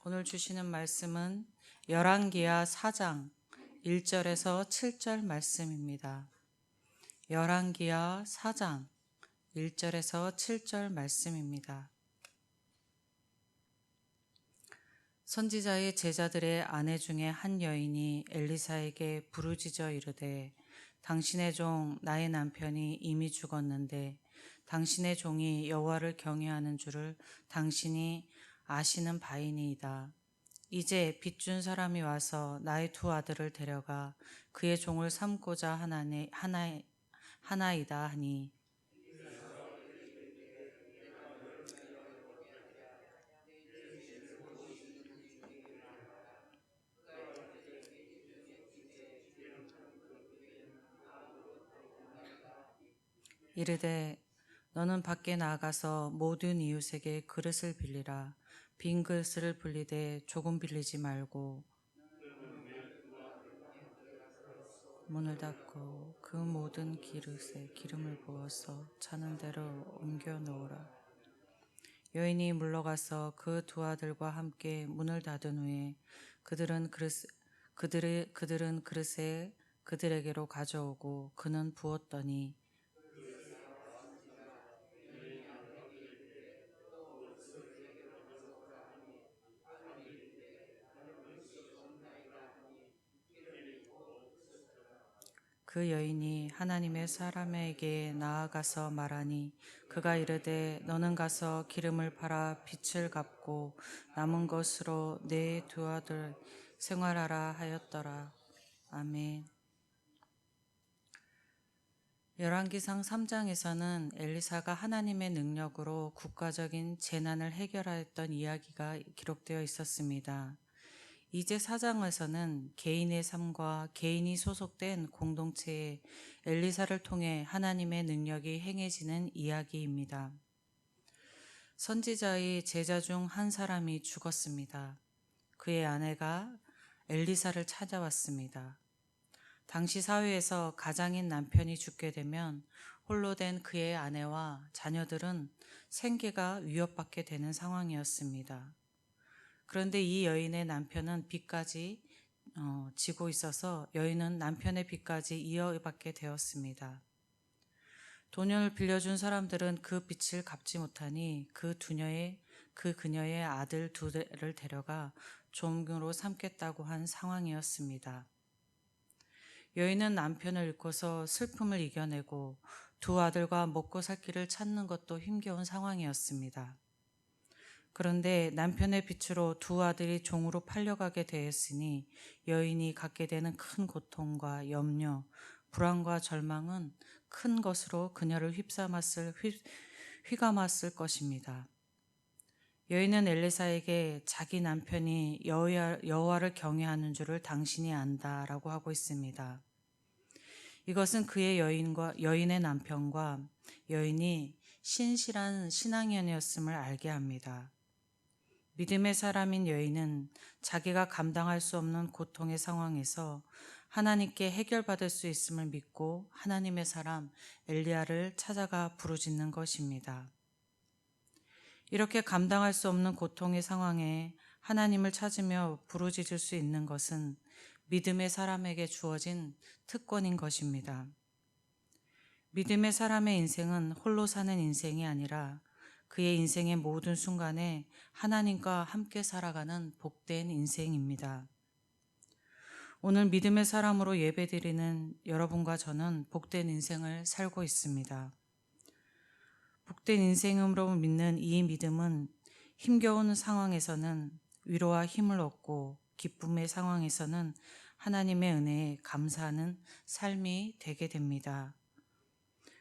오늘 주시는 말씀은 열왕기하 4장 1절에서 7절 말씀입니다. 열왕기하 4장 1절에서 7절 말씀입니다. 선지자의 제자들의 아내 중에 한 여인이 엘리사에게 부르짖어 이르되 당신의 종 나의 남편이 이미 죽었는데 당신의 종이 여호와를 경외하는 줄을 당신이 아시는 바이니이다. 이제 빚준 사람이 와서 나의 두 아들을 데려가 그의 종을 삼고자 하나이다 하니 이르되 너는 밖에 나가서 모든 이웃에게 그릇을 빌리라. 빈 그릇을 빌리되 조금 빌리지 말고 문을 닫고 그 모든 그릇에 기름을 부어서 차는 대로 옮겨 놓으라. 여인이 물러가서 그 두 아들과 함께 문을 닫은 후에 그들은 그릇에 그들에게로 가져오고 그는 부었더니 그 여인이 하나님의 사람에게 나아가서 말하니 그가 이르되 너는 가서 기름을 팔아 빚을 갚고 남은 것으로 내 두 아들 생활하라 하였더라. 아멘. 열왕기상 3장에서는 엘리사가 하나님의 능력으로 국가적인 재난을 해결하였던 이야기가 기록되어 있었습니다. 이제 4장에서는 개인의 삶과 개인이 소속된 공동체에 엘리사를 통해 하나님의 능력이 행해지는 이야기입니다. 선지자의 제자 중 한 사람이 죽었습니다. 그의 아내가 엘리사를 찾아왔습니다. 당시 사회에서 가장인 남편이 죽게 되면 홀로 된 그의 아내와 자녀들은 생계가 위협받게 되는 상황이었습니다. 그런데 이 여인의 남편은 빚까지 지고 있어서 여인은 남편의 빚까지 이어받게 되었습니다. 돈을 빌려준 사람들은 그 빚을 갚지 못하니 그녀의 아들 둘을 데려가 종으로 삼겠다고 한 상황이었습니다. 여인은 남편을 잃고서 슬픔을 이겨내고 두 아들과 먹고 살 길을 찾는 것도 힘겨운 상황이었습니다. 그런데 남편의 빚으로 두 아들이 종으로 팔려가게 되었으니 여인이 갖게 되는 큰 고통과 염려, 불안과 절망은 큰 것으로 그녀를 휘감았을 것입니다. 여인은 엘리사에게 자기 남편이 여호와를 경외하는 줄을 당신이 안다라고 하고 있습니다. 이것은 그의 여인의 남편과 여인이 신실한 신앙인이었음을 알게 합니다. 믿음의 사람인 여인은 자기가 감당할 수 없는 고통의 상황에서 하나님께 해결받을 수 있음을 믿고 하나님의 사람 엘리야를 찾아가 부르짖는 것입니다. 이렇게 감당할 수 없는 고통의 상황에 하나님을 찾으며 부르짖을 수 있는 것은 믿음의 사람에게 주어진 특권인 것입니다. 믿음의 사람의 인생은 홀로 사는 인생이 아니라 그의 인생의 모든 순간에 하나님과 함께 살아가는 복된 인생입니다. 오늘 믿음의 사람으로 예배드리는 여러분과 저는 복된 인생을 살고 있습니다. 복된 인생으로 믿는 이 믿음은 힘겨운 상황에서는 위로와 힘을 얻고 기쁨의 상황에서는 하나님의 은혜에 감사하는 삶이 되게 됩니다.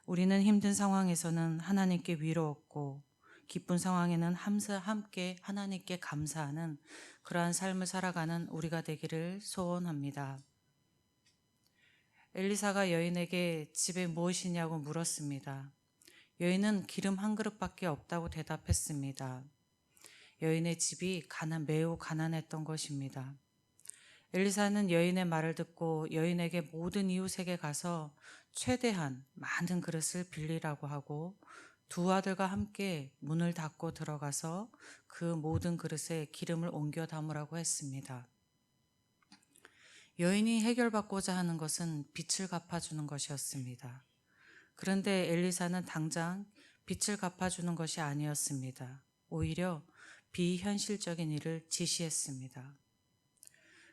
우리는 힘든 상황에서는 하나님께 위로 얻고 기쁜 상황에는 함께 하나님께 감사하는 그러한 삶을 살아가는 우리가 되기를 소원합니다. 엘리사가 여인에게 집에 무엇이냐고 물었습니다. 여인은 기름 한 그릇밖에 없다고 대답했습니다. 여인의 집이 매우 가난했던 것입니다. 엘리사는 여인의 말을 듣고 여인에게 모든 이웃에게 가서 최대한 많은 그릇을 빌리라고 하고 두 아들과 함께 문을 닫고 들어가서 그 모든 그릇에 기름을 옮겨 담으라고 했습니다. 여인이 해결받고자 하는 것은 빚을 갚아주는 것이었습니다. 그런데 엘리사는 당장 빚을 갚아주는 것이 아니었습니다. 오히려 비현실적인 일을 지시했습니다.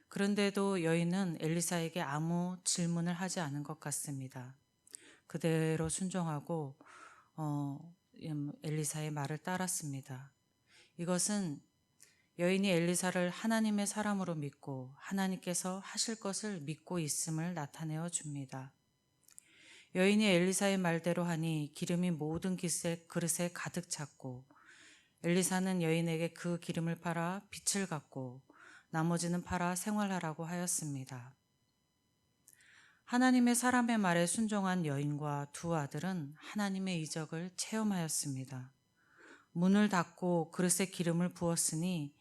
그런데도 여인은 엘리사에게 아무 질문을 하지 않은 것 같습니다. 그대로 순종하고 엘리사의 말을 따랐습니다. 이것은 여인이 엘리사를 하나님의 사람으로 믿고 하나님께서 하실 것을 믿고 있음을 나타내어 줍니다. 여인이 엘리사의 말대로 하니 기름이 모든 그릇에 가득 찼고 엘리사는 여인에게 그 기름을 팔아 빚을 갚고 나머지는 팔아 생활하라고 하였습니다. 하나님의 사람의 말에 순종한 여인과 두 아들은 하나님의 이적을 체험하였습니다. 문을 닫고 그릇에 기름을 부었으니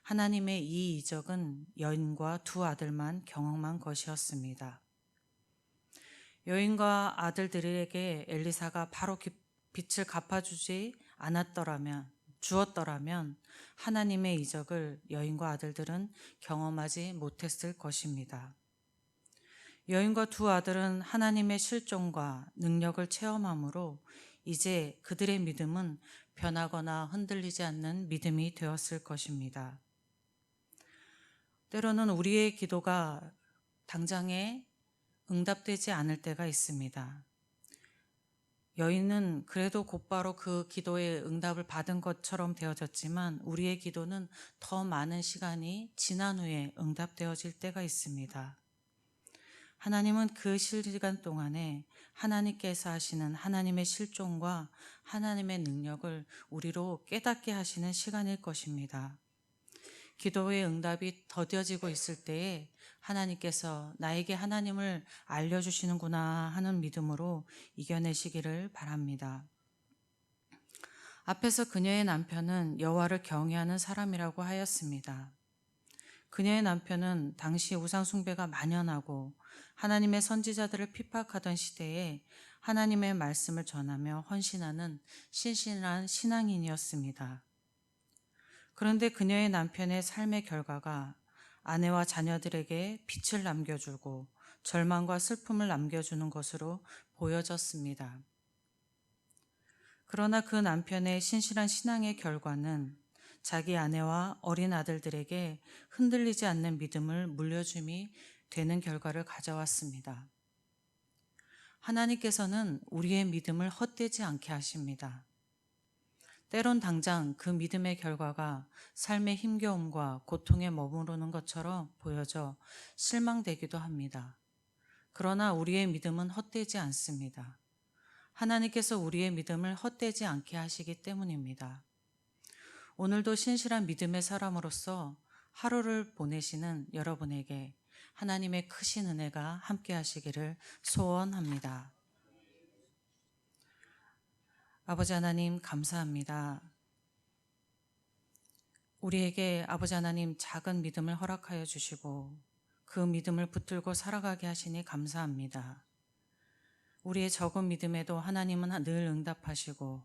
하나님의 이 이적은 여인과 두 아들만 경험한 것이었습니다. 여인과 아들들에게 엘리사가 바로 빚을 갚아주지 주었더라면 하나님의 이적을 여인과 아들들은 경험하지 못했을 것입니다. 여인과 두 아들은 하나님의 실종과 능력을 체험함으로 이제 그들의 믿음은 변하거나 흔들리지 않는 믿음이 되었을 것입니다. 때로는 우리의 기도가 당장에 응답되지 않을 때가 있습니다. 여인은 그래도 곧바로 그 기도의 응답을 받은 것처럼 되어졌지만 우리의 기도는 더 많은 시간이 지난 후에 응답되어질 때가 있습니다. 하나님은 그 시간 동안에 하나님께서 하시는 하나님의 실종과 하나님의 능력을 우리로 깨닫게 하시는 시간일 것입니다. 기도의 응답이 더뎌지고 있을 때에 하나님께서 나에게 하나님을 알려주시는구나 하는 믿음으로 이겨내시기를 바랍니다. 앞에서 그녀의 남편은 여호와를 경외하는 사람이라고 하였습니다. 그녀의 남편은 당시 우상 숭배가 만연하고 하나님의 선지자들을 핍박하던 시대에 하나님의 말씀을 전하며 헌신하는 신실한 신앙인이었습니다. 그런데 그녀의 남편의 삶의 결과가 아내와 자녀들에게 빚을 남겨주고 절망과 슬픔을 남겨주는 것으로 보여졌습니다. 그러나 그 남편의 신실한 신앙의 결과는 자기 아내와 어린 아들들에게 흔들리지 않는 믿음을 물려줌이 되는 결과를 가져왔습니다. 하나님께서는 우리의 믿음을 헛되지 않게 하십니다. 때론 당장 그 믿음의 결과가 삶의 힘겨움과 고통에 머무르는 것처럼 보여져 실망되기도 합니다. 그러나 우리의 믿음은 헛되지 않습니다. 하나님께서 우리의 믿음을 헛되지 않게 하시기 때문입니다. 오늘도 신실한 믿음의 사람으로서 하루를 보내시는 여러분에게 하나님의 크신 은혜가 함께 하시기를 소원합니다. 아버지 하나님 감사합니다. 우리에게 아버지 하나님 작은 믿음을 허락하여 주시고 그 믿음을 붙들고 살아가게 하시니 감사합니다. 우리의 적은 믿음에도 하나님은 늘 응답하시고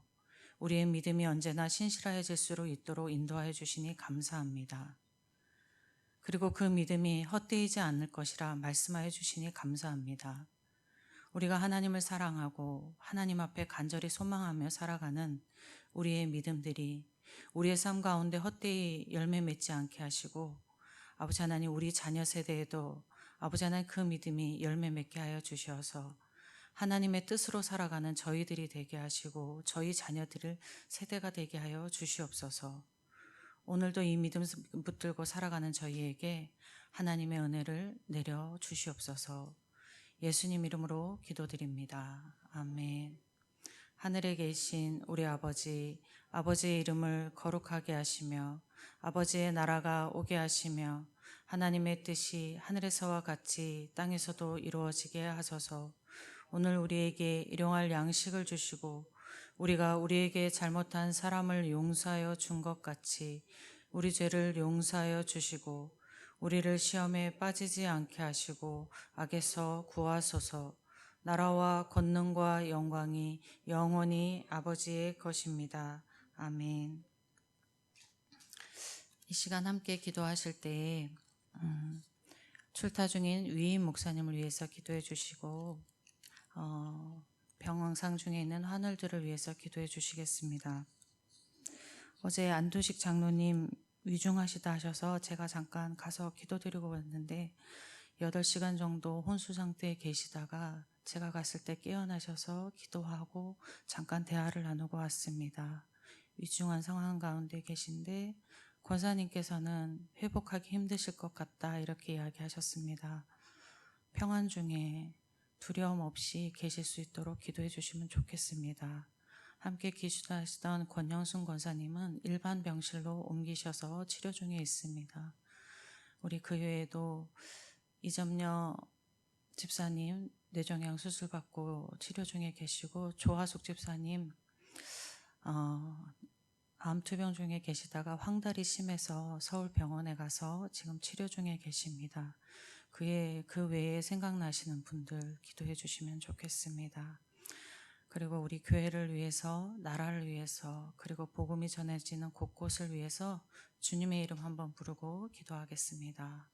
우리의 믿음이 언제나 신실해질 수 있도록 인도하여 주시니 감사합니다. 그리고 그 믿음이 헛되이지 않을 것이라 말씀하여 주시니 감사합니다. 우리가 하나님을 사랑하고 하나님 앞에 간절히 소망하며 살아가는 우리의 믿음들이 우리의 삶 가운데 헛되이 열매 맺지 않게 하시고 아버지 하나님 우리 자녀 세대에도 아버지 하나님 그 믿음이 열매 맺게 하여 주셔서 하나님의 뜻으로 살아가는 저희들이 되게 하시고 저희 자녀들을 세대가 되게 하여 주시옵소서. 오늘도 이 믿음 붙들고 살아가는 저희에게 하나님의 은혜를 내려 주시옵소서. 예수님 이름으로 기도드립니다. 아멘. 하늘에 계신 우리 아버지, 아버지의 이름을 거룩하게 하시며 아버지의 나라가 오게 하시며 하나님의 뜻이 하늘에서와 같이 땅에서도 이루어지게 하소서. 오늘 우리에게 일용할 양식을 주시고 우리가 우리에게 잘못한 사람을 용서하여 준 것 같이 우리 죄를 용서하여 주시고 우리를 시험에 빠지지 않게 하시고 악에서 구하소서. 나라와 권능과 영광이 영원히 아버지의 것입니다. 아멘. 이 시간 함께 기도하실 때에 출타 중인 위임 목사님을 위해서 기도해 주시고 병상 중에 있는 환우들을 위해서 기도해 주시겠습니다. 어제 안두식 장로님 위중하시다 하셔서 제가 잠깐 가서 기도드리고 왔는데 8시간 정도 혼수 상태에 계시다가 제가 갔을 때 깨어나셔서 기도하고 잠깐 대화를 나누고 왔습니다. 위중한 상황 가운데 계신데 권사님께서는 회복하기 힘드실 것 같다 이렇게 이야기하셨습니다. 평안 중에 두려움 없이 계실 수 있도록 기도해 주시면 좋겠습니다. 함께 기도하시던 권영순 권사님은 일반 병실로 옮기셔서 치료 중에 있습니다. 우리 그 외에도 이점녀 집사님 뇌종양 수술 받고 치료 중에 계시고 조하숙 집사님 암투병 중에 계시다가 황달이 심해서 서울병원에 가서 지금 치료 중에 계십니다. 그 외에 생각나시는 분들 기도해 주시면 좋겠습니다. 그리고 우리 교회를 위해서, 나라를 위해서, 그리고 복음이 전해지는 곳곳을 위해서 주님의 이름 한번 부르고 기도하겠습니다.